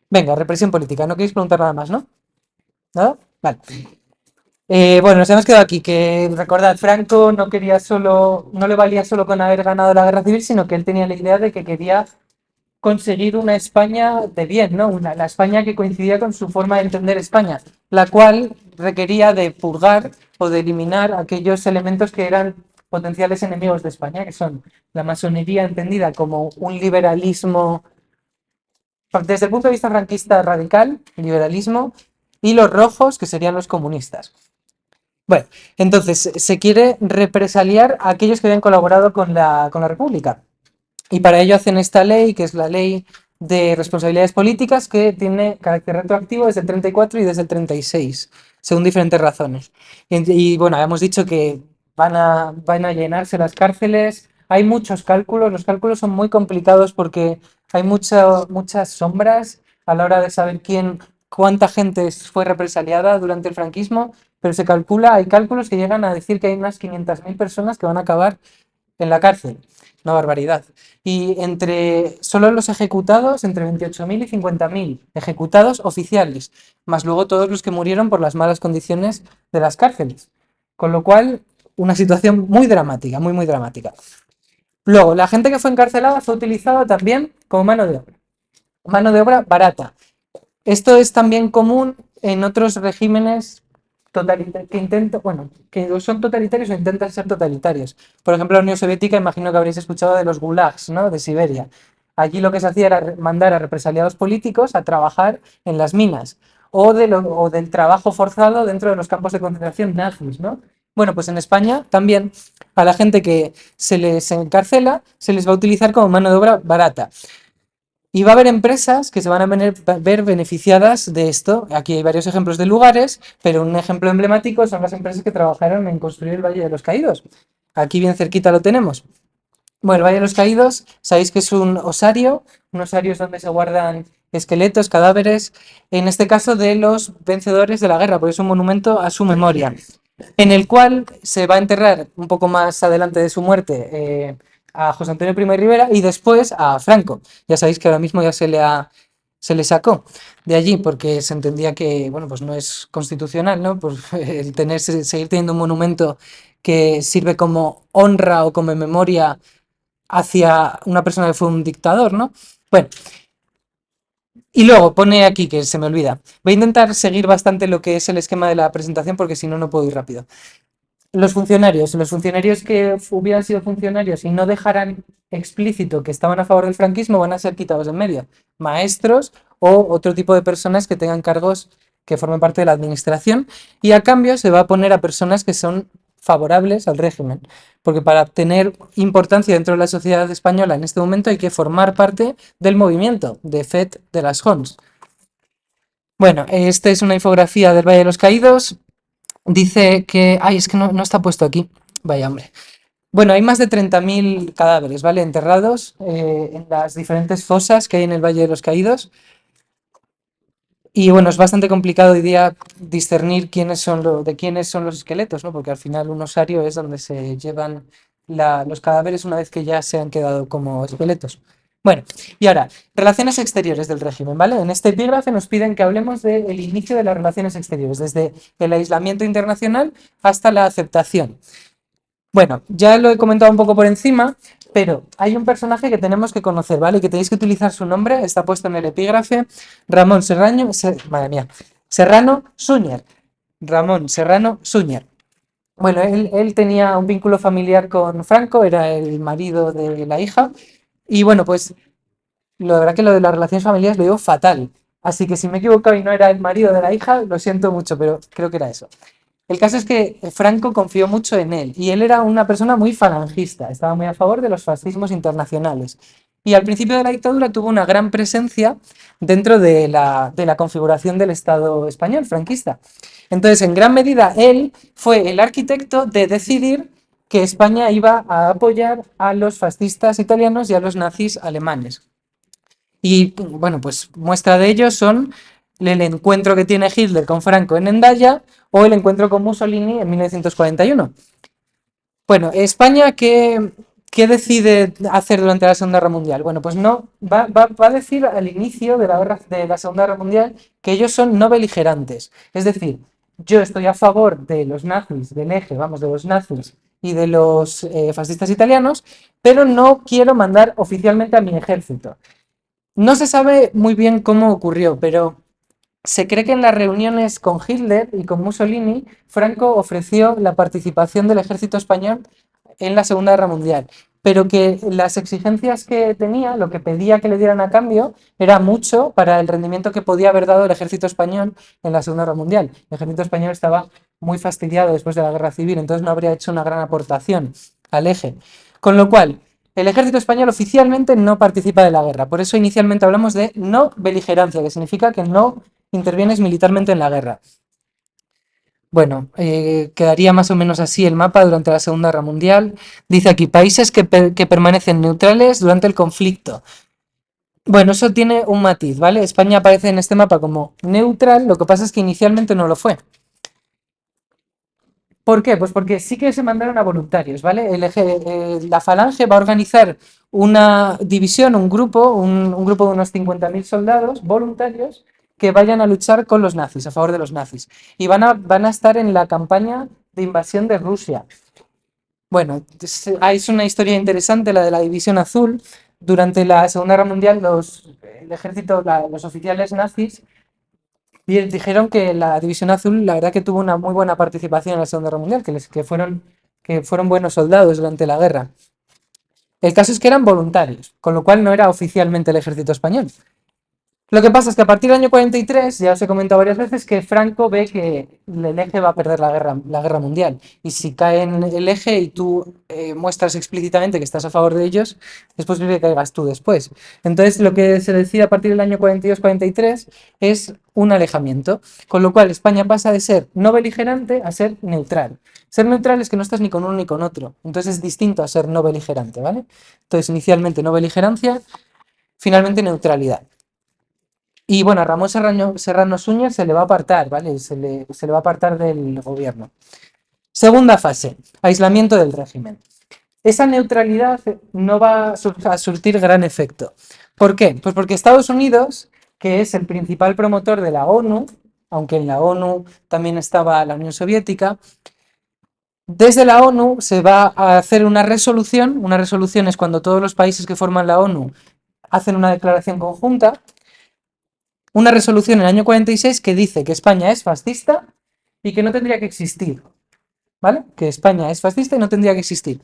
Venga, represión política. No queréis preguntar nada más, ¿no? ¿Nada? Vale. Bueno, nos hemos quedado aquí, que recordad, Franco no quería solo, no le valía solo con haber ganado la guerra civil, sino que él tenía la idea de que quería conseguir una España de bien, ¿no? La España que coincidía con su forma de entender España, la cual requería de purgar o de eliminar aquellos elementos que eran potenciales enemigos de España, que son la masonería entendida como un liberalismo, desde el punto de vista franquista radical, liberalismo, y los rojos, que serían los comunistas. Bueno, entonces se quiere represaliar a aquellos que habían colaborado con la República. Y para ello hacen esta ley, que es la ley de responsabilidades políticas, que tiene carácter retroactivo desde el 34 y desde el 36, según diferentes razones. Bueno, habíamos dicho que van a llenarse las cárceles. Hay muchos cálculos, los cálculos son muy complicados porque hay muchas sombras a la hora de saber cuánta gente fue represaliada durante el franquismo, pero hay cálculos que llegan a decir que hay unas 500.000 personas que van a acabar en la cárcel. Una barbaridad. Y entre solo los ejecutados, entre 28.000 y 50.000 ejecutados oficiales, más luego todos los que murieron por las malas condiciones de las cárceles. Con lo cual, una situación muy dramática, muy, muy dramática. Luego, la gente que fue encarcelada fue utilizada también como mano de obra barata. Esto es también común en otros regímenes que son totalitarios o intentan ser totalitarios. Por ejemplo, la Unión Soviética, imagino que habréis escuchado de los gulags, ¿no? De Siberia. Allí lo que se hacía era mandar a represaliados políticos a trabajar en las minas o del trabajo forzado dentro de los campos de concentración nazis, ¿no? Bueno, pues en España también a la gente que se les encarcela se les va a utilizar como mano de obra barata. Y va a haber empresas que se van a ver beneficiadas de esto. Aquí hay varios ejemplos de lugares, pero un ejemplo emblemático son las empresas que trabajaron en construir el Valle de los Caídos. Aquí bien cerquita lo tenemos. Bueno, el Valle de los Caídos, sabéis que es un osario es donde se guardan esqueletos, cadáveres, en este caso de los vencedores de la guerra, porque es un monumento a su memoria, en el cual se va a enterrar un poco más adelante de su muerte a José Antonio Primo de Rivera y después a Franco. Ya sabéis que ahora mismo ya se le sacó de allí porque se entendía que, bueno, pues no es constitucional, ¿no? Pues el seguir teniendo un monumento que sirve como honra o como memoria hacia una persona que fue un dictador, ¿no? Bueno, y luego pone aquí, que se me olvida, voy a intentar seguir bastante lo que es el esquema de la presentación porque si no, no puedo ir rápido. Los funcionarios que hubieran sido funcionarios y no dejaran explícito que estaban a favor del franquismo van a ser quitados en medio. Maestros o otro tipo de personas que tengan cargos que formen parte de la administración y a cambio se va a poner a personas que son favorables al régimen. Porque para tener importancia dentro de la sociedad española en este momento hay que formar parte del movimiento de FET de las JONS. Bueno, esta es una infografía del Valle de los Caídos. Dice que... Ay, es que no está puesto aquí. Vaya, hombre. Bueno, hay más de 30.000 cadáveres, ¿vale? Enterrados en las diferentes fosas que hay en el Valle de los Caídos. Y bueno, es bastante complicado hoy día discernir de quiénes son los esqueletos, ¿no? Porque al final un osario es donde se llevan los cadáveres una vez que ya se han quedado como esqueletos. Bueno, y ahora, relaciones exteriores del régimen, ¿vale? En este epígrafe nos piden que hablemos del inicio de las relaciones exteriores, desde el aislamiento internacional hasta la aceptación. Bueno, ya lo he comentado un poco por encima, pero hay un personaje que tenemos que conocer, ¿vale? Que tenéis que utilizar su nombre, está puesto en el epígrafe, Ramón madre mía, Serrano Suñer. Ramón Serrano Suñer. Bueno, él tenía un vínculo familiar con Franco, era el marido de la hija, y bueno, pues la verdad que lo de las relaciones familiares lo digo fatal. Así que si me he equivocado y no era el marido de la hija, lo siento mucho, pero creo que era eso. El caso es que Franco confió mucho en él y él era una persona muy falangista, estaba muy a favor de los fascismos internacionales. Y al principio de la dictadura tuvo una gran presencia dentro de la configuración del Estado español franquista. Entonces, en gran medida, él fue el arquitecto de decidir que España iba a apoyar a los fascistas italianos y a los nazis alemanes. Y bueno, pues muestra de ello son el encuentro que tiene Hitler con Franco en Hendaya o el encuentro con Mussolini en 1941. Bueno, España, ¿Qué decide hacer durante la Segunda Guerra Mundial? Bueno, pues no, va a decir al inicio de de la Segunda Guerra Mundial que ellos son no beligerantes. Es decir, yo estoy a favor de los nazis, del eje, vamos, de los nazis y de los fascistas italianos, pero no quiero mandar oficialmente a mi ejército. No se sabe muy bien cómo ocurrió, pero se cree que en las reuniones con Hitler y con Mussolini, Franco ofreció la participación del ejército español en la Segunda Guerra Mundial, pero que las exigencias que tenía, lo que pedía que le dieran a cambio, era mucho para el rendimiento que podía haber dado el ejército español en la Segunda Guerra Mundial. El ejército español estaba muy fastidiado después de la Guerra Civil, entonces no habría hecho una gran aportación al eje. Con lo cual, el ejército español oficialmente no participa de la guerra. Por eso inicialmente hablamos de no beligerancia, que significa que no intervienes militarmente en la guerra. Bueno, quedaría más o menos así el mapa durante la Segunda Guerra Mundial. Dice aquí, países que permanecen neutrales durante el conflicto. Bueno, eso tiene un matiz, ¿vale? España aparece en este mapa como neutral, lo que pasa es que inicialmente no lo fue. ¿Por qué? Pues porque sí que se mandaron a voluntarios, ¿vale? La Falange va a organizar una división, un grupo de unos 50.000 soldados voluntarios que vayan a luchar con los nazis, a favor de los nazis. Y van a estar en la campaña de invasión de Rusia. Bueno, es una historia interesante la de la División Azul. Durante la Segunda Guerra Mundial, el ejército, los oficiales nazis dijeron que la División Azul, la verdad que tuvo una muy buena participación en la Segunda Guerra Mundial, que fueron buenos soldados durante la guerra. El caso es que eran voluntarios, con lo cual no era oficialmente el ejército español. Lo que pasa es que a partir del año 43, ya os he comentado varias veces, que Franco ve que el eje va a perder la guerra mundial. Y si cae en el eje y tú muestras explícitamente que estás a favor de ellos, es posible que caigas tú después. Entonces, lo que se decide a partir del año 42-43 es un alejamiento. Con lo cual, España pasa de ser no beligerante a ser neutral. Ser neutral es que no estás ni con uno ni con otro. Entonces, es distinto a ser no beligerante, ¿vale? Entonces, inicialmente no beligerancia, finalmente neutralidad. Y bueno, a Ramón Serrano Suñer se le va a apartar, ¿vale? Se le va a apartar del gobierno. Segunda fase, aislamiento del régimen. Esa neutralidad no va a surtir gran efecto. ¿Por qué? Pues porque Estados Unidos, que es el principal promotor de la ONU, aunque en la ONU también estaba la Unión Soviética, desde la ONU se va a hacer una resolución es cuando todos los países que forman la ONU hacen una declaración conjunta, una resolución en el año 46 que dice que España es fascista y que no tendría que existir, ¿vale? Que España es fascista y no tendría que existir.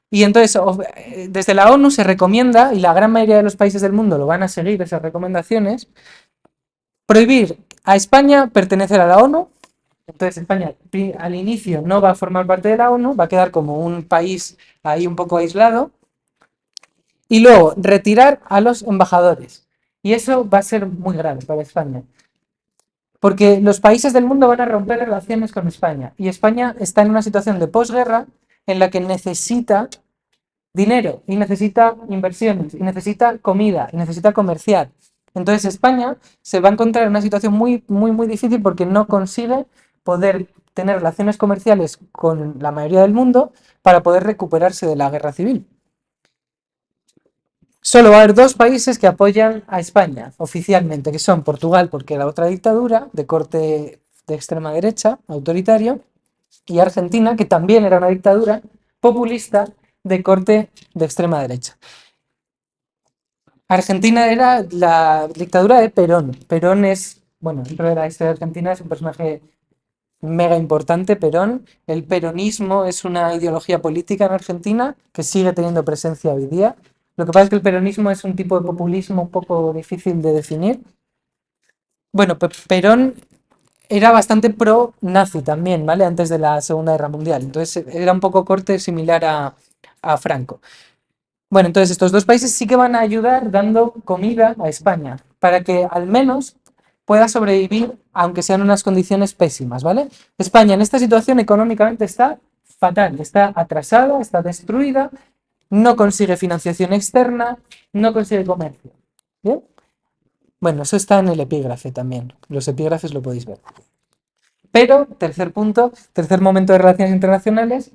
Y entonces, desde la ONU se recomienda, y la gran mayoría de los países del mundo lo van a seguir esas recomendaciones, prohibir a España pertenecer a la ONU. Entonces España al inicio no va a formar parte de la ONU, va a quedar como un país ahí un poco aislado. Y luego retirar a los embajadores. Y eso va a ser muy grave para España. Porque los países del mundo van a romper relaciones con España. Y España está en una situación de posguerra en la que necesita dinero y necesita inversiones y necesita comida y necesita comerciar. Entonces España se va a encontrar en una situación muy, muy, muy difícil porque no consigue poder tener relaciones comerciales con la mayoría del mundo para poder recuperarse de la guerra civil. Solo va a haber dos países que apoyan a España oficialmente, que son Portugal, porque era otra dictadura de corte de extrema derecha, autoritario, y Argentina, que también era una dictadura populista de corte de extrema derecha. Argentina era la dictadura de Perón. Perón es, bueno, dentro de la historia de Argentina es un personaje mega importante, Perón. El peronismo es una ideología política en Argentina que sigue teniendo presencia hoy día. Lo que pasa es que el peronismo es un tipo de populismo un poco difícil de definir. Bueno, Perón era bastante pro-nazi también, ¿vale? Antes de la Segunda Guerra Mundial. Entonces era un poco corte similar a Franco. Bueno, entonces estos dos países sí que van a ayudar dando comida a España para que al menos pueda sobrevivir, aunque sean unas condiciones pésimas, ¿vale? España en esta situación económicamente está fatal, está atrasada, está destruida, no consigue financiación externa, no consigue comercio. ¿Bien? Bueno, eso está en el epígrafe también. Los epígrafes lo podéis ver. Pero, tercer punto, tercer momento de relaciones internacionales,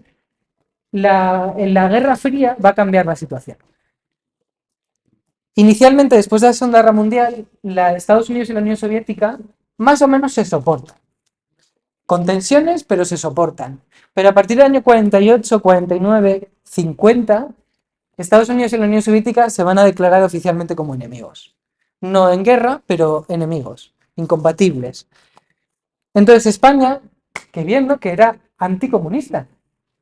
en la Guerra Fría va a cambiar la situación. Inicialmente, después de la Segunda Guerra Mundial, Estados Unidos y la Unión Soviética más o menos se soportan. Con tensiones, pero se soportan. Pero a partir del año 48, 49, 50, Estados Unidos y la Unión Soviética se van a declarar oficialmente como enemigos. No en guerra, pero enemigos, incompatibles. Entonces España, que viendo que era anticomunista,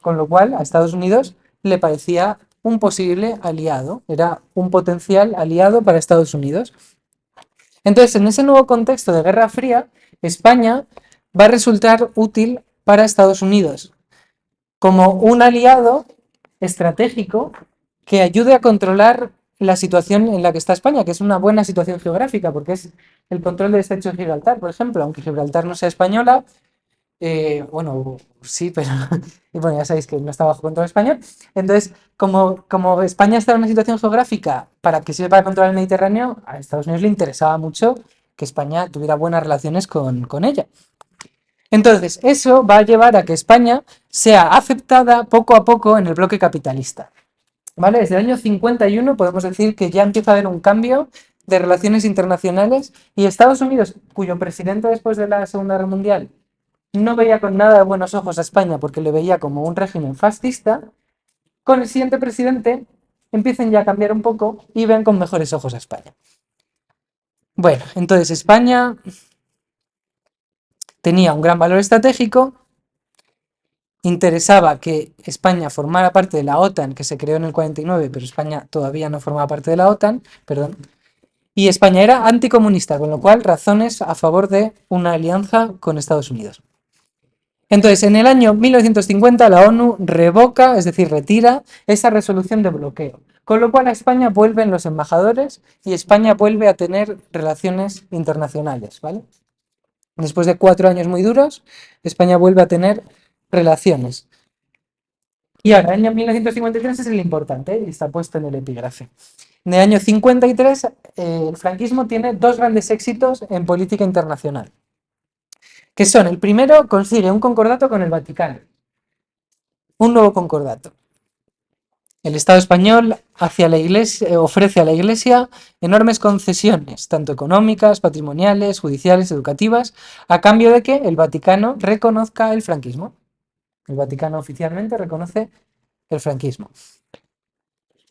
con lo cual a Estados Unidos le parecía un posible aliado, era un potencial aliado para Estados Unidos. Entonces, en ese nuevo contexto de Guerra Fría, España va a resultar útil para Estados Unidos como un aliado estratégico que ayude a controlar la situación en la que está España, que es una buena situación geográfica, porque es el control del estrecho de Gibraltar, por ejemplo, aunque Gibraltar no sea española, bueno, sí, pero y bueno, ya sabéis que no está bajo control español. Entonces, como España está en una situación geográfica para que sirva para controlar el Mediterráneo, a Estados Unidos le interesaba mucho que España tuviera buenas relaciones con ella. Entonces, eso va a llevar a que España sea aceptada poco a poco en el bloque capitalista. ¿Vale? Desde el año 51 podemos decir que ya empieza a haber un cambio de relaciones internacionales y Estados Unidos, cuyo presidente después de la Segunda Guerra Mundial no veía con nada de buenos ojos a España porque le veía como un régimen fascista, con el siguiente presidente empiecen ya a cambiar un poco y ven con mejores ojos a España. Bueno, entonces España tenía un gran valor estratégico, interesaba que España formara parte de la OTAN, que se creó en el 49, pero España todavía no formaba parte de la OTAN, perdón, y España era anticomunista, con lo cual razones a favor de una alianza con Estados Unidos. Entonces, en el año 1950 la ONU revoca, es decir, retira esa resolución de bloqueo, con lo cual a España vuelven los embajadores y España vuelve a tener relaciones internacionales, ¿vale? Después de 4 años muy duros, España vuelve a tener relaciones. Y ahora, el año 1953 es el importante y está puesto en el epígrafe. En el año 53, el franquismo tiene dos grandes éxitos en política internacional, que son, el primero, consigue un concordato con el Vaticano, un nuevo concordato. El Estado español ofrece a la Iglesia enormes concesiones, tanto económicas, patrimoniales, judiciales, educativas, a cambio de que el Vaticano reconozca el franquismo. El Vaticano oficialmente reconoce el franquismo.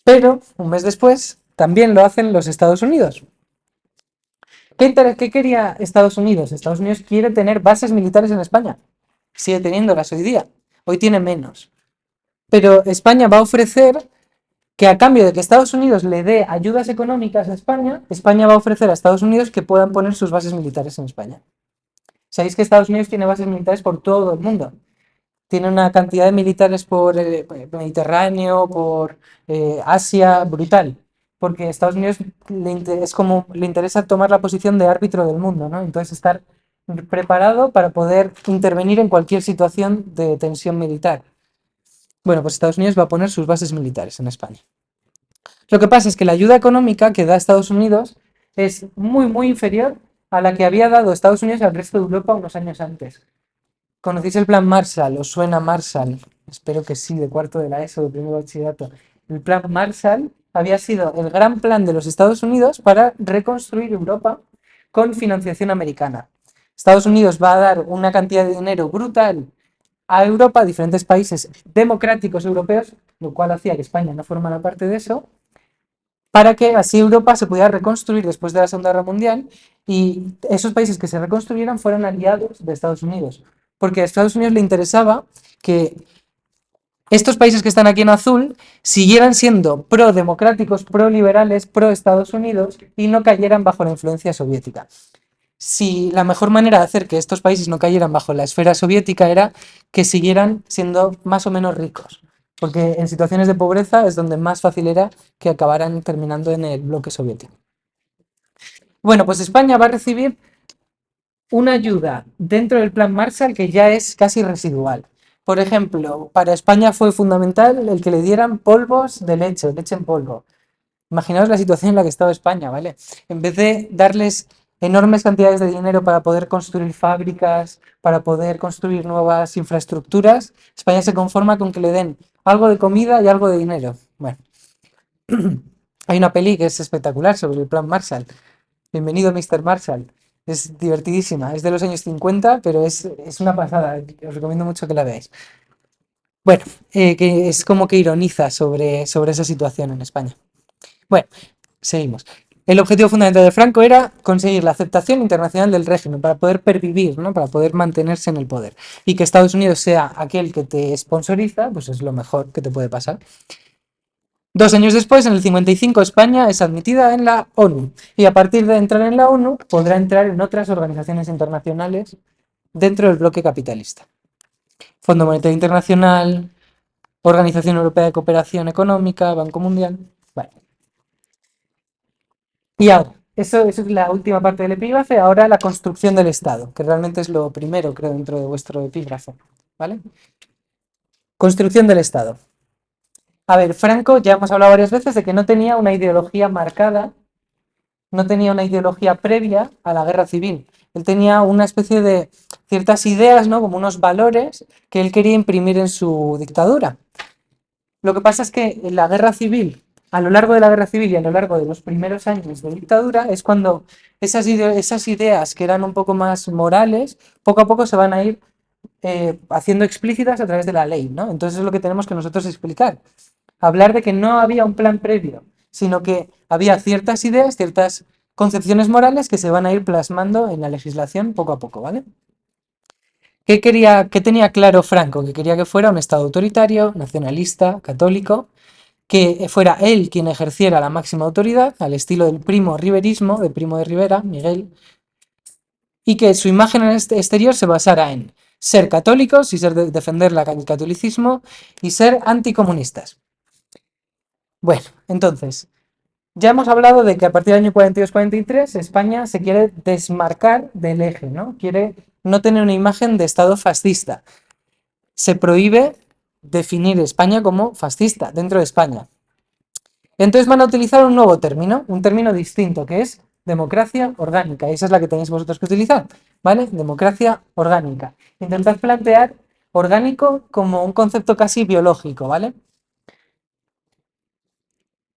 Pero, un mes después, también lo hacen los Estados Unidos. ¿Qué quería Estados Unidos? Estados Unidos quiere tener bases militares en España. Sigue teniéndolas hoy día. Hoy tiene menos. Pero España va a ofrecer que a cambio de que Estados Unidos le dé ayudas económicas a España, España va a ofrecer a Estados Unidos que puedan poner sus bases militares en España. Sabéis que Estados Unidos tiene bases militares por todo el mundo. Tiene una cantidad de militares por el Mediterráneo, por Asia, brutal. Porque a Estados Unidos es como le interesa tomar la posición de árbitro del mundo, ¿no? Entonces estar preparado para poder intervenir en cualquier situación de tensión militar. Bueno, pues Estados Unidos va a poner sus bases militares en España. Lo que pasa es que la ayuda económica que da Estados Unidos es muy, muy inferior a la que había dado Estados Unidos al resto de Europa unos años antes. ¿Conocéis el plan Marshall? ¿Os suena Marshall? Espero que sí, de cuarto de la ESO, de primer bachillerato. El plan Marshall había sido el gran plan de los Estados Unidos para reconstruir Europa con financiación americana. Estados Unidos va a dar una cantidad de dinero brutal a Europa, a diferentes países democráticos europeos, lo cual hacía que España no formara parte de eso, para que así Europa se pudiera reconstruir después de la Segunda Guerra Mundial y esos países que se reconstruyeran fueran aliados de Estados Unidos. Porque a Estados Unidos le interesaba que estos países que están aquí en azul siguieran siendo pro-democráticos, pro-liberales, pro-Estados Unidos y no cayeran bajo la influencia soviética. Si la mejor manera de hacer que estos países no cayeran bajo la esfera soviética era que siguieran siendo más o menos ricos, porque en situaciones de pobreza es donde más fácil era que acabaran terminando en el bloque soviético. Bueno, pues España va a recibir una ayuda dentro del plan Marshall que ya es casi residual. Por ejemplo, para España fue fundamental el que le dieran polvos de leche, leche en polvo. Imaginaos la situación en la que estaba España, ¿vale? En vez de darles enormes cantidades de dinero para poder construir fábricas, para poder construir nuevas infraestructuras, España se conforma con que le den algo de comida y algo de dinero. Bueno, hay una peli que es espectacular sobre el Plan Marshall. Bienvenido, Mr. Marshall. Es divertidísima, es de los años 50, pero es una pasada. Os recomiendo mucho que la veáis. Bueno, que es como que ironiza sobre esa situación en España. Bueno, seguimos. El objetivo fundamental de Franco era conseguir la aceptación internacional del régimen para poder pervivir, ¿no? Para poder mantenerse en el poder. Y que Estados Unidos sea aquel que te sponsoriza, pues es lo mejor que te puede pasar. 2 años después, en el 55, España es admitida en la ONU. Y a partir de entrar en la ONU, podrá entrar en otras organizaciones internacionales dentro del bloque capitalista. Fondo Monetario Internacional, Organización Europea de Cooperación Económica, Banco Mundial. Vale. Y ahora, eso es la última parte del epígrafe. Ahora la construcción del Estado, que realmente es lo primero, creo, dentro de vuestro epígrafe. ¿Vale? Construcción del Estado. A ver, Franco, ya hemos hablado varias veces de que no tenía una ideología marcada, no tenía una ideología previa a la guerra civil. Él tenía una especie de ciertas ideas, ¿no? Como unos valores que él quería imprimir en su dictadura. Lo que pasa es que en la guerra civil, a lo largo de la guerra civil y a lo largo de los primeros años de dictadura, es cuando esas ideas que eran un poco más morales, poco a poco se van a ir haciendo explícitas a través de la ley, ¿no? Entonces es lo que tenemos que nosotros explicar. Hablar de que no había un plan previo, sino que había ciertas ideas, ciertas concepciones morales que se van a ir plasmando en la legislación poco a poco, ¿vale? ¿Qué tenía claro Franco? Que quería que fuera un Estado autoritario, nacionalista, católico, que fuera él quien ejerciera la máxima autoridad, al estilo del primo riverismo, del primo de Rivera, Miguel, y que su imagen en este exterior se basara en ser católicos y defender el catolicismo y ser anticomunistas. Bueno, entonces, ya hemos hablado de que a partir del año 42-43 España se quiere desmarcar del eje, ¿no? Quiere no tener una imagen de Estado fascista. Se prohíbe definir España como fascista dentro de España. Entonces van a utilizar un término distinto, que es democracia orgánica. Esa es la que tenéis vosotros que utilizar, ¿vale? Democracia orgánica. Intentad plantear orgánico como un concepto casi biológico, ¿vale?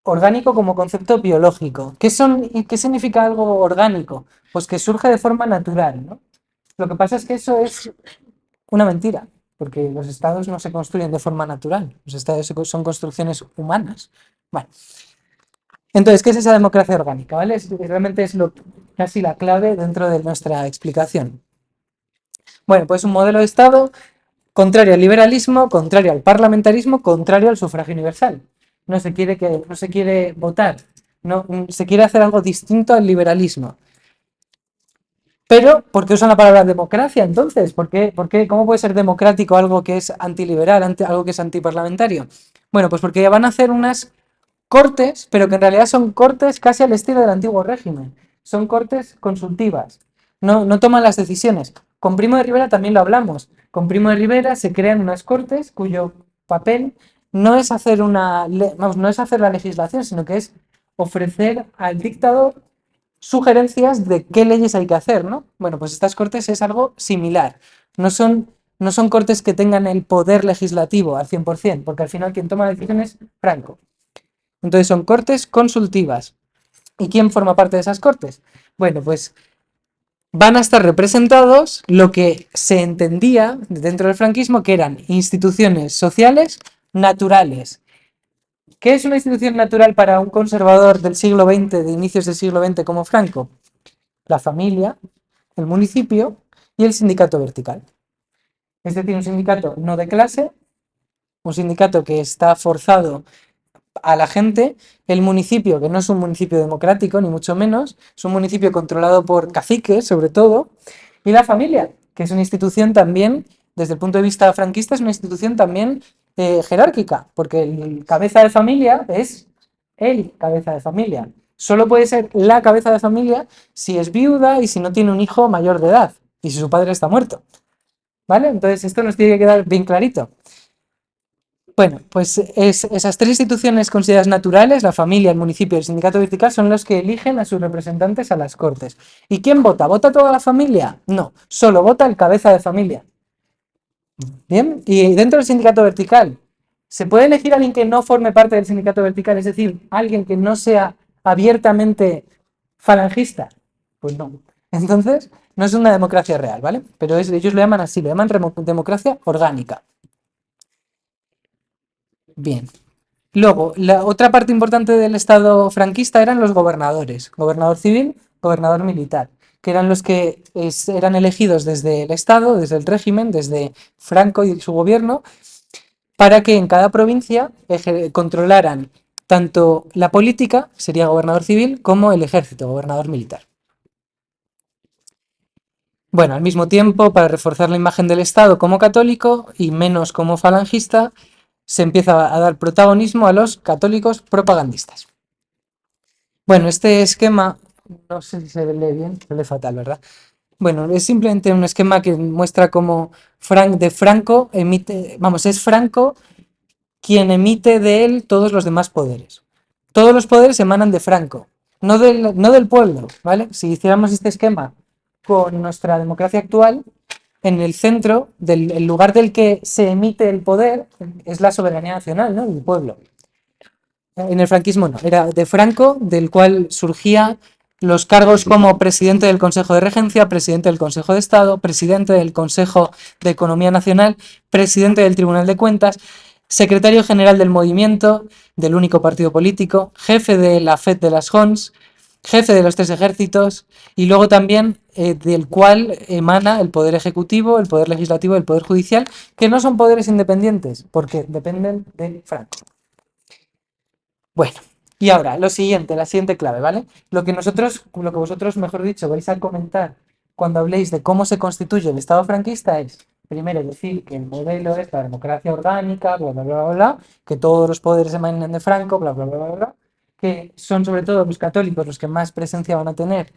Orgánico como concepto biológico. ¿Qué significa algo orgánico? Pues que surge de forma natural, ¿no? Lo que pasa es que eso es una mentira, porque los estados no se construyen de forma natural, los estados son construcciones humanas. Bueno, entonces, ¿qué es esa democracia orgánica? ¿Vale? Realmente es casi la clave dentro de nuestra explicación. Bueno, pues un modelo de Estado contrario al liberalismo, contrario al parlamentarismo, contrario al sufragio universal. No se quiere votar, no, se quiere hacer algo distinto al liberalismo. Pero, ¿por qué usan la palabra democracia entonces? ¿Cómo puede ser democrático algo que es antiliberal, algo que es antiparlamentario? Bueno, pues porque van a hacer unas cortes, pero que en realidad son cortes casi al estilo del antiguo régimen. Son cortes consultivas. No toman las decisiones. Con Primo de Rivera también lo hablamos. Con Primo de Rivera se crean unas cortes cuyo papel no es hacer no es hacer la legislación, sino que es ofrecer al dictador sugerencias de qué leyes hay que hacer, ¿no? Bueno, pues estas cortes es algo similar. No son, no son cortes que tengan el poder legislativo al 100%, porque al final quien toma la decisión es Franco. Entonces son cortes consultivas. ¿Y quién forma parte de esas cortes? Bueno, pues van a estar representados lo que se entendía dentro del franquismo que eran instituciones sociales naturales. ¿Qué es una institución natural para un conservador del siglo XX, de inicios del siglo XX como Franco? La familia, el municipio y el sindicato vertical. Es decir, un sindicato no de clase, un sindicato que está forzado a la gente, el municipio, que no es un municipio democrático, ni mucho menos, es un municipio controlado por caciques, sobre todo, y la familia, que es una institución también, desde el punto de vista franquista, es una institución también jerárquica, porque el cabeza de familia es el cabeza de familia. Solo puede ser la cabeza de familia si es viuda y si no tiene un hijo mayor de edad, y si su padre está muerto. ¿Vale? Entonces esto nos tiene que quedar bien clarito. Bueno, pues esas tres instituciones consideradas naturales, la familia, el municipio y el sindicato vertical, son los que eligen a sus representantes a las Cortes. ¿Y quién vota? ¿Vota toda la familia? No, solo vota el cabeza de familia. Bien, y dentro del sindicato vertical ¿Se puede elegir a alguien que no forme parte del sindicato vertical? Es decir, alguien que no sea abiertamente falangista. Pues no. Entonces, no es una democracia real, ¿vale? Pero ellos lo llaman así, lo llaman democracia orgánica. Bien. Luego, la otra parte importante del Estado franquista eran los gobernadores, gobernador civil, gobernador militar, que eran los que eran elegidos desde el Estado, desde el régimen, desde Franco y su gobierno, para que en cada provincia controlaran tanto la política, sería gobernador civil, como el ejército, gobernador militar. Bueno, al mismo tiempo, para reforzar la imagen del Estado como católico y menos como falangista, se empieza a dar protagonismo a los católicos propagandistas. Bueno, este esquema, no sé si se lee bien, se lee fatal, ¿verdad? Bueno, es simplemente un esquema que muestra cómo Franco emite, vamos, es Franco quien emite de él todos los demás poderes. Todos los poderes emanan de Franco, no del pueblo, ¿vale? Si hiciéramos este esquema con nuestra democracia actual, en el centro, el lugar del que se emite el poder, es la soberanía nacional, ¿no? El pueblo. En el franquismo no, era de Franco, del cual surgía los cargos como presidente del Consejo de Regencia, presidente del Consejo de Estado, presidente del Consejo de Economía Nacional, presidente del Tribunal de Cuentas, secretario general del movimiento, del único partido político, jefe de la FED de las Jons, jefe de los tres ejércitos y luego también del cual emana el poder ejecutivo, el poder legislativo y el poder judicial, que no son poderes independientes porque dependen de Franco. Bueno, y ahora, la siguiente clave, ¿vale? Lo que vosotros, mejor dicho, vais a comentar cuando habléis de cómo se constituye el Estado franquista es, primero, decir que el modelo es la democracia orgánica, bla, bla, bla, bla, bla, que todos los poderes emanen de Franco, bla, bla, bla, bla, bla, que son sobre todo los católicos los que más presencia van a tener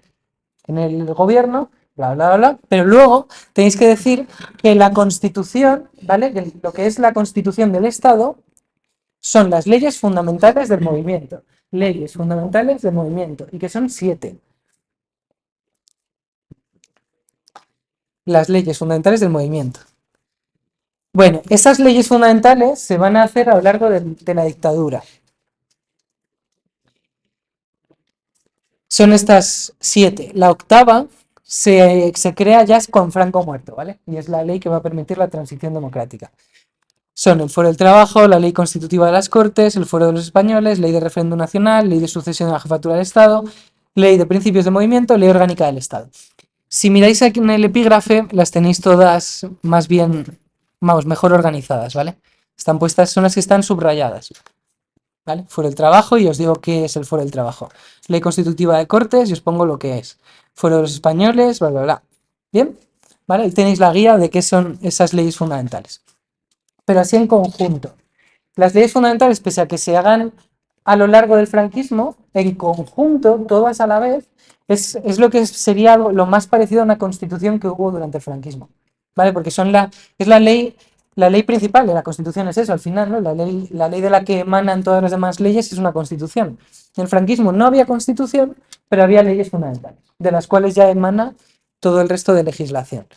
en el gobierno, bla, bla, bla, bla, pero luego tenéis que decir que la Constitución, ¿vale? Que lo que es la Constitución del Estado son las leyes fundamentales del movimiento. Leyes fundamentales del movimiento. Y que son 7. Las leyes fundamentales del movimiento. Bueno, esas leyes fundamentales se van a hacer a lo largo de la dictadura. Son estas 7. La octava se crea ya con Franco muerto, ¿vale? Y es la ley que va a permitir la transición democrática. Son el Fuero del Trabajo, la Ley Constitutiva de las Cortes, el Fuero de los Españoles, Ley de Referéndum Nacional, Ley de Sucesión de la Jefatura del Estado, Ley de Principios de Movimiento, Ley Orgánica del Estado. Si miráis aquí en el epígrafe, las tenéis todas más bien, vamos, mejor organizadas, ¿vale? Están puestas, son las que están subrayadas, ¿vale? Fuero del Trabajo, y os digo qué es el Fuero del Trabajo. Ley Constitutiva de Cortes, y os pongo lo que es. Fuero de los Españoles, bla, bla, bla. ¿Bien? ¿Vale? Ahí tenéis la guía de qué son esas leyes fundamentales. Pero así en conjunto. Las leyes fundamentales, pese a que se hagan a lo largo del franquismo, en conjunto, todas a la vez, es lo que sería lo más parecido a una constitución que hubo durante el franquismo. ¿Vale? Porque es la ley principal de la constitución es eso, al final, ¿no? La ley de la que emanan todas las demás leyes es una constitución. En el franquismo no había constitución, pero había leyes fundamentales, de las cuales ya emana todo el resto de legislación.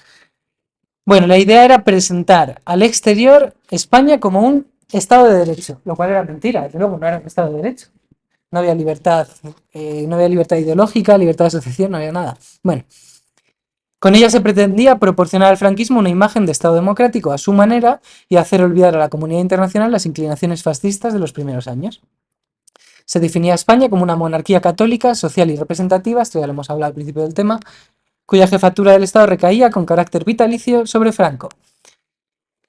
Bueno, la idea era presentar al exterior España como un Estado de Derecho, lo cual era mentira, desde luego no era un Estado de Derecho. No había libertad, no había libertad ideológica, libertad de asociación, no había nada. Bueno, con ella se pretendía proporcionar al franquismo una imagen de Estado democrático a su manera y hacer olvidar a la comunidad internacional las inclinaciones fascistas de los primeros años. Se definía a España como una monarquía católica, social y representativa, esto ya lo hemos hablado al principio del tema, cuya jefatura del Estado recaía con carácter vitalicio sobre Franco,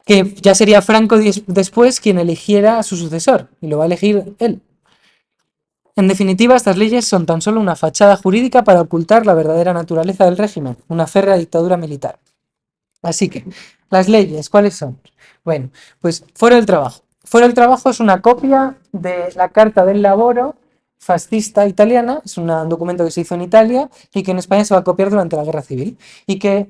que ya sería Franco después quien eligiera a su sucesor, y lo va a elegir él. En definitiva, estas leyes son tan solo una fachada jurídica para ocultar la verdadera naturaleza del régimen, una férrea dictadura militar. Así que, las leyes, ¿cuáles son? Bueno, pues Fuero del Trabajo. Fuero del Trabajo es una copia de la Carta del Lavoro fascista italiana, es un documento que se hizo en Italia y que en España se va a copiar durante la Guerra Civil y que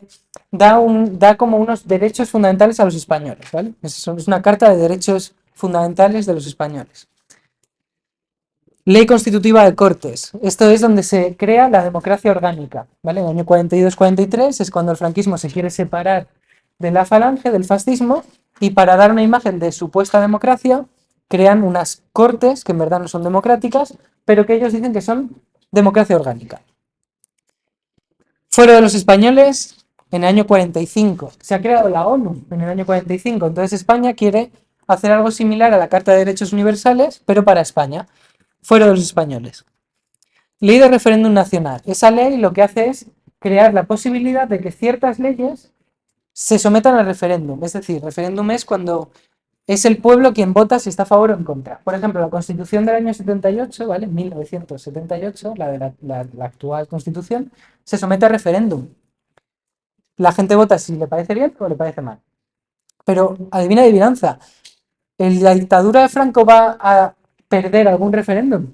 da como unos derechos fundamentales a los españoles, ¿vale? Es una carta de derechos fundamentales de los españoles. Ley Constitutiva de Cortes. Esto es donde se crea la democracia orgánica, ¿vale? En el año 42-43 es cuando el franquismo se quiere separar de la falange, del fascismo, Y para dar una imagen de supuesta democracia, crean unas cortes que en verdad no son democráticas, pero que ellos dicen que son democracia orgánica. Fuera de los españoles, en el año 45 se ha creado la ONU, en el año 45. Entonces España quiere hacer algo similar a la Carta de Derechos Universales, pero para España, fuera de los españoles. Ley de referéndum nacional. Esa ley lo que hace es crear la posibilidad de que ciertas leyes se sometan al referéndum. Es decir, referéndum es cuando es el pueblo quien vota si está a favor o en contra. Por ejemplo, la Constitución del año 78, ¿vale? 1978, la actual Constitución, se somete a referéndum. La gente vota si le parece bien o le parece mal. Pero adivina adivinanza, ¿la dictadura de Franco va a perder algún referéndum?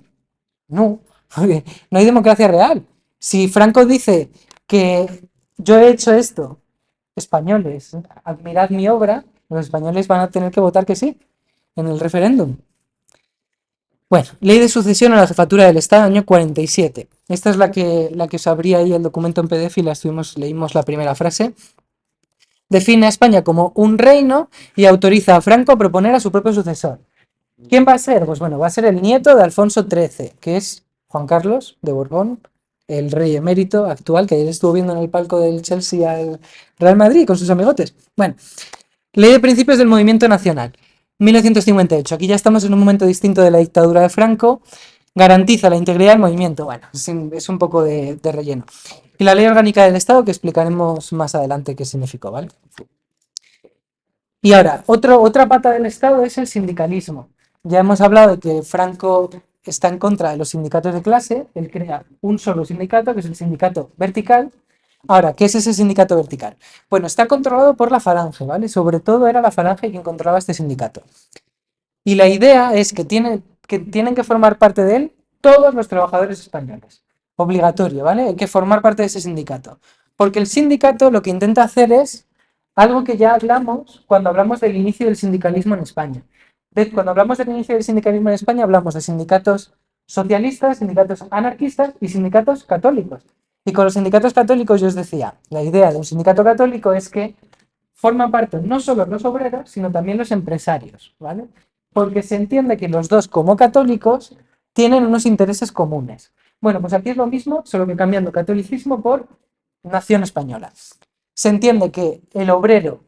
No, porque no hay democracia real. Si Franco dice que yo he hecho esto, españoles, admirad mi obra, los españoles van a tener que votar que sí en el referéndum. Bueno, Ley de sucesión a la jefatura del Estado, año 47. Esta es la que os abría ahí el documento en PDF y leímos la primera frase. Define a España como un reino y autoriza a Franco a proponer a su propio sucesor. ¿Quién va a ser? Pues bueno, va a ser el nieto de Alfonso XIII, que es Juan Carlos de Borbón, el rey emérito actual, que ayer estuvo viendo en el palco del Chelsea al Real Madrid con sus amigotes. Bueno, Ley de Principios del Movimiento Nacional, 1958. Aquí ya estamos en un momento distinto de la dictadura de Franco. Garantiza la integridad del movimiento. Bueno, es un poco de relleno. Y la Ley Orgánica del Estado, que explicaremos más adelante qué significó, ¿vale? Y ahora, otra pata del Estado es el sindicalismo. Ya hemos hablado de que Franco está en contra de los sindicatos de clase, él crea un solo sindicato, que es el sindicato vertical. Ahora, ¿qué es ese sindicato vertical? Bueno, está controlado por la Falange, ¿vale? Sobre todo era la Falange quien controlaba este sindicato. Y la idea es que tienen que formar parte de él todos los trabajadores españoles. Obligatorio, ¿vale? Hay que formar parte de ese sindicato. Porque el sindicato lo que intenta hacer es algo que ya hablamos cuando hablamos del inicio del sindicalismo en España. Cuando hablamos del inicio del sindicalismo en España, hablamos de sindicatos socialistas, sindicatos anarquistas y sindicatos católicos. Y con los sindicatos católicos yo os decía, la idea de un sindicato católico es que forman parte no solo los obreros, sino también los empresarios, ¿vale? Porque se entiende que los dos, como católicos, tienen unos intereses comunes. Bueno, pues aquí es lo mismo, solo que cambiando catolicismo por nación española. Se entiende que el obrero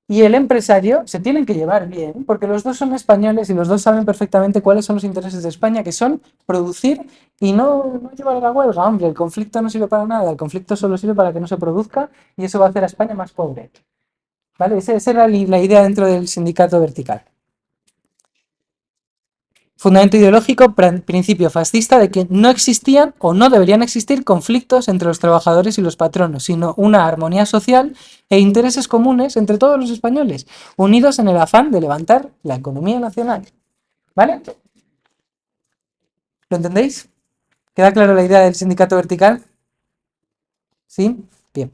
y el empresario se tienen que llevar bien, porque los dos son españoles y los dos saben perfectamente cuáles son los intereses de España, que son producir y no llevar a la huelga. Hombre, el conflicto no sirve para nada, el conflicto solo sirve para que no se produzca y eso va a hacer a España más pobre. ¿Vale? Esa era la idea dentro del sindicato vertical. Fundamento ideológico, principio fascista de que no existían o no deberían existir conflictos entre los trabajadores y los patronos, sino una armonía social e intereses comunes entre todos los españoles, unidos en el afán de levantar la economía nacional. ¿Vale? ¿Lo entendéis? ¿Queda clara la idea del sindicato vertical? ¿Sí? Bien.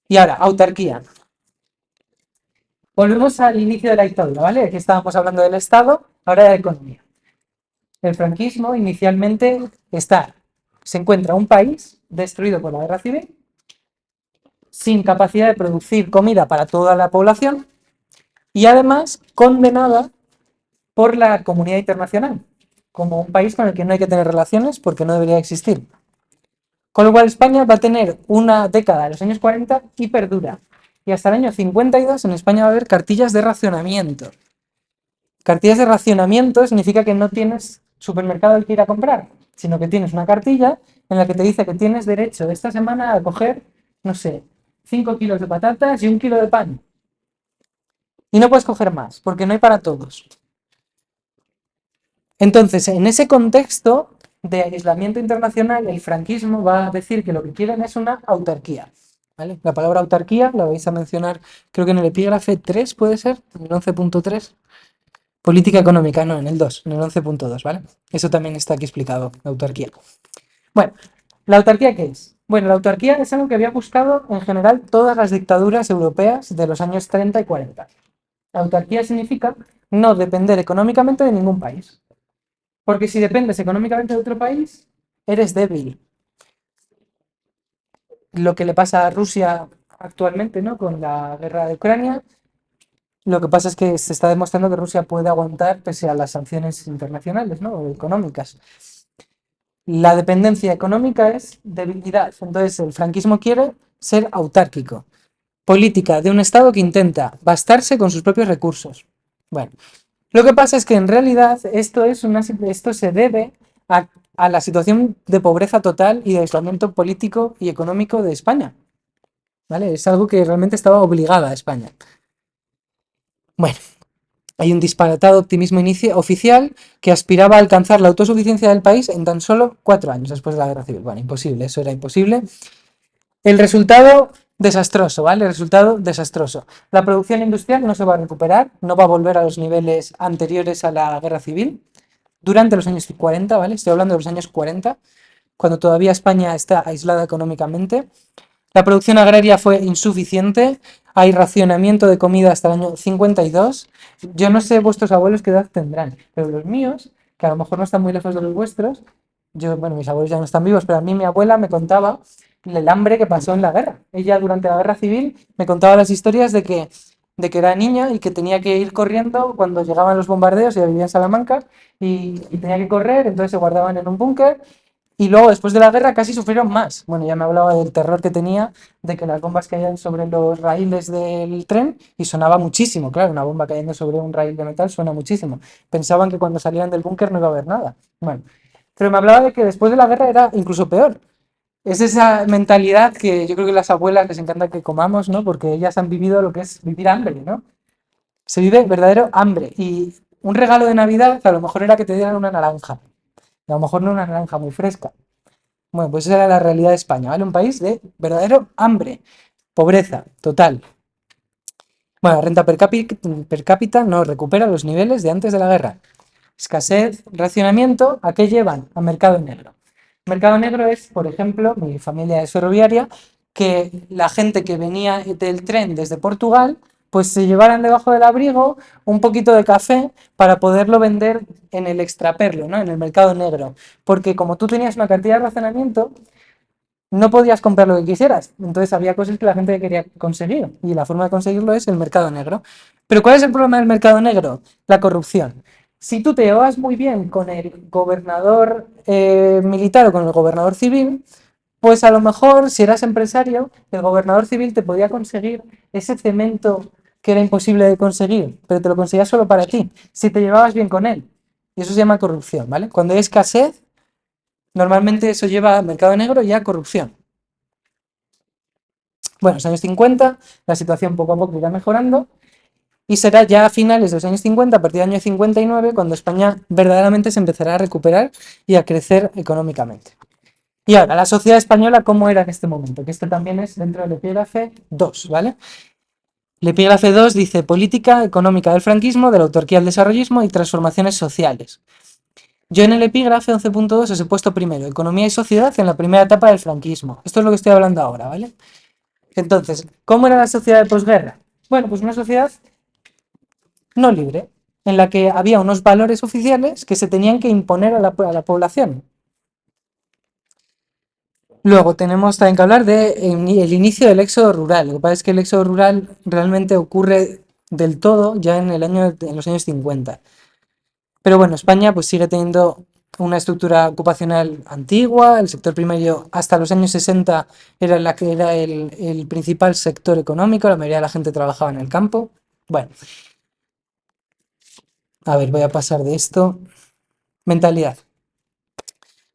Y ahora, autarquía. Volvemos al inicio de la dictadura, ¿vale? Aquí estábamos hablando del Estado, ahora de la economía. El franquismo inicialmente se encuentra un país destruido por la guerra civil, sin capacidad de producir comida para toda la población y además condenada por la comunidad internacional, como un país con el que no hay que tener relaciones porque no debería existir. Con lo cual España va a tener una década de los años 40 y perdura. Y hasta el año 52 en España va a haber cartillas de racionamiento. Cartillas de racionamiento significa que no tienes supermercado al que ir a comprar, sino que tienes una cartilla en la que te dice que tienes derecho esta semana a coger, no sé, 5 kilos de patatas y 1 kilo de pan. Y no puedes coger más, porque no hay para todos. Entonces, en ese contexto de aislamiento internacional, el franquismo va a decir que lo que quieren es una autarquía. ¿Vale? La palabra autarquía la vais a mencionar, creo que en el epígrafe 3 puede ser, en el 11.3. Política económica, no, en el 2, en el 11.2, ¿vale? Eso también está aquí explicado, la autarquía. Bueno, ¿la autarquía qué es? Bueno, la autarquía es algo que había buscado en general todas las dictaduras europeas de los años 30 y 40. La autarquía significa no depender económicamente de ningún país. Porque si dependes económicamente de otro país, eres débil. Lo que le pasa a Rusia actualmente, ¿no? Con la guerra de Ucrania, Lo que pasa es que se está demostrando que Rusia puede aguantar pese a las sanciones internacionales, ¿no? O económicas. La dependencia económica es debilidad. Entonces, el franquismo quiere ser autárquico. Política de un Estado que intenta bastarse con sus propios recursos. Bueno, lo que pasa es que en realidad esto se debe a la situación de pobreza total y de aislamiento político y económico de España. ¿Vale? Es algo que realmente estaba obligada a España. Bueno, hay un disparatado optimismo oficial que aspiraba a alcanzar la autosuficiencia del país en tan solo 4 años después de la guerra civil. Bueno, imposible, eso era imposible. El resultado desastroso, ¿vale? El resultado desastroso. La producción industrial no se va a recuperar, no va a volver a los niveles anteriores a la guerra civil durante los años 40, ¿vale? Estoy hablando de los años 40, cuando todavía España está aislada económicamente. La producción agraria fue insuficiente, hay racionamiento de comida hasta el año 52. Yo no sé vuestros abuelos qué edad tendrán, pero los míos, que a lo mejor no están muy lejos de los vuestros, bueno, mis abuelos ya no están vivos, pero a mí mi abuela me contaba el hambre que pasó en la guerra. Ella durante la guerra civil me contaba las historias de que era niña y que tenía que ir corriendo cuando llegaban los bombardeos, ella vivía en Salamanca, y tenía que correr, entonces se guardaban en un búnker y luego, después de la guerra, casi sufrieron más. Bueno, ya me hablaba del terror que tenía de que las bombas caían sobre los raíles del tren y sonaba muchísimo. Claro, una bomba cayendo sobre un raíl de metal suena muchísimo. Pensaban que cuando salían del búnker no iba a haber nada. Bueno, pero me hablaba de que después de la guerra era incluso peor. Es esa mentalidad que yo creo que a las abuelas les encanta que comamos, ¿no? Porque ellas han vivido lo que es vivir hambre, ¿no? Se vive verdadero hambre. Y un regalo de Navidad a lo mejor era que te dieran una naranja. Y a lo mejor no una naranja muy fresca. Bueno, pues esa era la realidad de España, ¿vale? Un país de verdadero hambre, pobreza total. Bueno, la renta per cápita no recupera los niveles de antes de la guerra. Escasez, racionamiento, ¿a qué llevan? A mercado negro. Mercado negro es, por ejemplo, mi familia es ferroviaria, que la gente que venía del tren desde Portugal, pues se llevaran debajo del abrigo un poquito de café para poderlo vender en el extraperlo, ¿no? En el mercado negro. Porque como tú tenías una cantidad de racionamiento, no podías comprar lo que quisieras. Entonces había cosas que la gente quería conseguir y la forma de conseguirlo es el mercado negro. Pero ¿cuál es el problema del mercado negro? La corrupción. Si tú te llevas muy bien con el gobernador militar o con el gobernador civil, pues a lo mejor si eras empresario, el gobernador civil te podía conseguir ese cemento que era imposible de conseguir, pero te lo conseguía solo para ti, si te llevabas bien con él. Y eso se llama corrupción, ¿vale? Cuando hay escasez, normalmente eso lleva a mercado negro y a corrupción. Bueno, en los años 50 la situación poco a poco irá mejorando y será ya a finales de los años 50, a partir del año 59, cuando España verdaderamente se empezará a recuperar y a crecer económicamente. Y ahora, la sociedad española, ¿cómo era en este momento? Que esto también es dentro del epígrafe 2, ¿vale? El epígrafe 2 dice política económica del franquismo, de la autarquía al desarrollismo y transformaciones sociales. Yo en el epígrafe 11.2 os he puesto primero economía y sociedad en la primera etapa del franquismo. Esto es lo que estoy hablando ahora, ¿vale? Entonces, ¿cómo era la sociedad de posguerra? Bueno, pues una sociedad no libre, en la que había unos valores oficiales que se tenían que imponer a la población. Luego tenemos también que hablar del inicio del éxodo rural. Lo que pasa es que el éxodo rural realmente ocurre del todo ya en los años 50. Pero bueno, España pues sigue teniendo una estructura ocupacional antigua, el sector primario hasta los años 60 era la que era el principal sector económico, la mayoría de la gente trabajaba en el campo. Bueno, a ver, voy a pasar de esto. Mentalidad.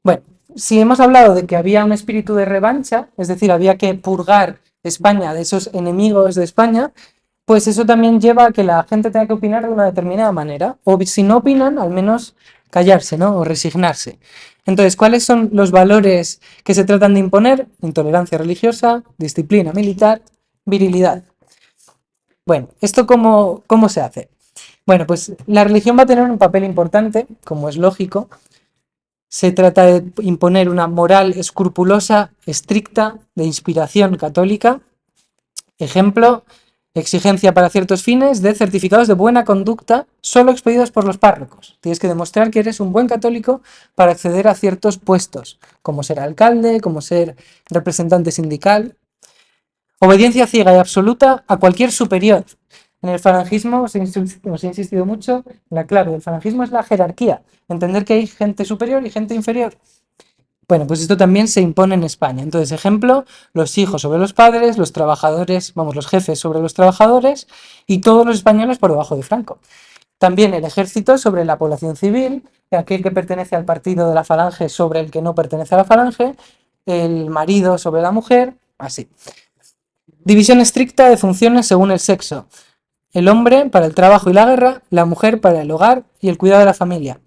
Bueno, si hemos hablado de que había un espíritu de revancha, es decir, había que purgar España de esos enemigos de España, pues eso también lleva a que la gente tenga que opinar de una determinada manera, o si no opinan, al menos callarse, ¿no? O resignarse. Entonces, ¿cuáles son los valores que se tratan de imponer? Intolerancia religiosa, disciplina militar, virilidad. Bueno, ¿esto cómo se hace? Bueno, pues la religión va a tener un papel importante, como es lógico. Se trata de imponer una moral escrupulosa, estricta, de inspiración católica. Ejemplo, exigencia para ciertos fines de certificados de buena conducta solo expedidos por los párrocos. Tienes que demostrar que eres un buen católico para acceder a ciertos puestos, como ser alcalde, como ser representante sindical. Obediencia ciega y absoluta a cualquier superior. En el falangismo os he insistido mucho, la clave del falangismo es la jerarquía, entender que hay gente superior y gente inferior. Bueno, pues esto también se impone en España. Entonces, ejemplo, los hijos sobre los padres, los trabajadores, vamos, los jefes sobre los trabajadores y todos los españoles por debajo de Franco. También el ejército sobre la población civil, aquel que pertenece al partido de la falange sobre el que no pertenece a la falange, el marido sobre la mujer, así. División estricta de funciones según el sexo. El hombre para el trabajo y la guerra, la mujer para el hogar y el cuidado de la familia.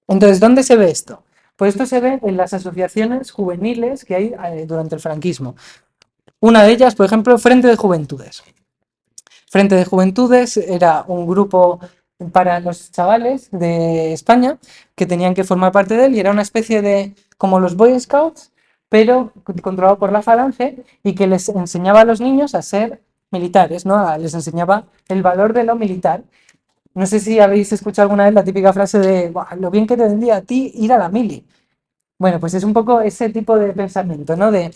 Entonces, ¿dónde se ve esto? Pues esto se ve en las asociaciones juveniles que hay durante el franquismo. Una de ellas, por ejemplo, Frente de Juventudes. Frente de Juventudes era un grupo para los chavales de España que tenían que formar parte de él y era una especie de, como los Boy Scouts, pero controlado por la Falange y que les enseñaba a los niños a ser militares, ¿no? Les enseñaba el valor de lo militar. No sé si habéis escuchado alguna vez la típica frase de lo bien que te vendría a ti ir a la mili. Bueno, pues es un poco ese tipo de pensamiento, ¿no? De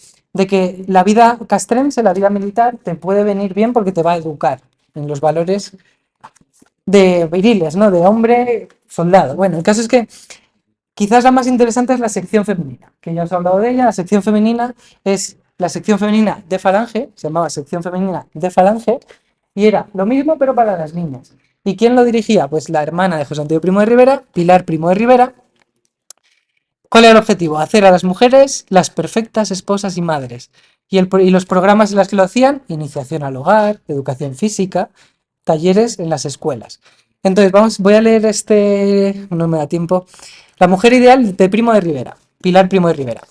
que la vida castrense, la vida militar, te puede venir bien porque te va a educar en los valores de viriles, ¿no? De hombre soldado. Bueno, el caso es que quizás la más interesante es la sección femenina, que ya os he hablado de ella. La sección femenina es la sección femenina de Falange, se llamaba sección femenina de Falange, y era lo mismo pero para las niñas. ¿Y quién lo dirigía? Pues la hermana de José Antonio Primo de Rivera, Pilar Primo de Rivera. ¿Cuál era el objetivo? Hacer a las mujeres las perfectas esposas y madres. Y los programas en los que lo hacían, iniciación al hogar, educación física, talleres en las escuelas. Entonces, voy a leer no me da tiempo. La mujer ideal de Primo de Rivera, Pilar Primo de Rivera.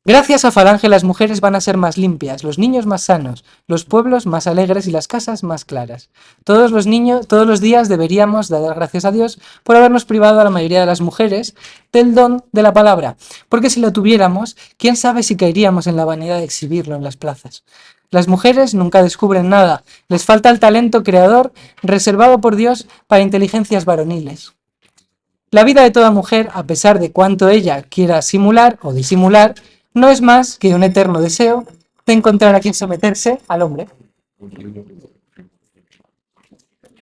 Gracias a Falange las mujeres van a ser más limpias, los niños más sanos, los pueblos más alegres y las casas más claras. Todos los días deberíamos de dar gracias a Dios por habernos privado a la mayoría de las mujeres del don de la palabra, porque si lo tuviéramos, quién sabe si caeríamos en la vanidad de exhibirlo en las plazas. Las mujeres nunca descubren nada, les falta el talento creador reservado por Dios para inteligencias varoniles. La vida de toda mujer, a pesar de cuanto ella quiera simular o disimular, no es más que un eterno deseo de encontrar a quien someterse al hombre.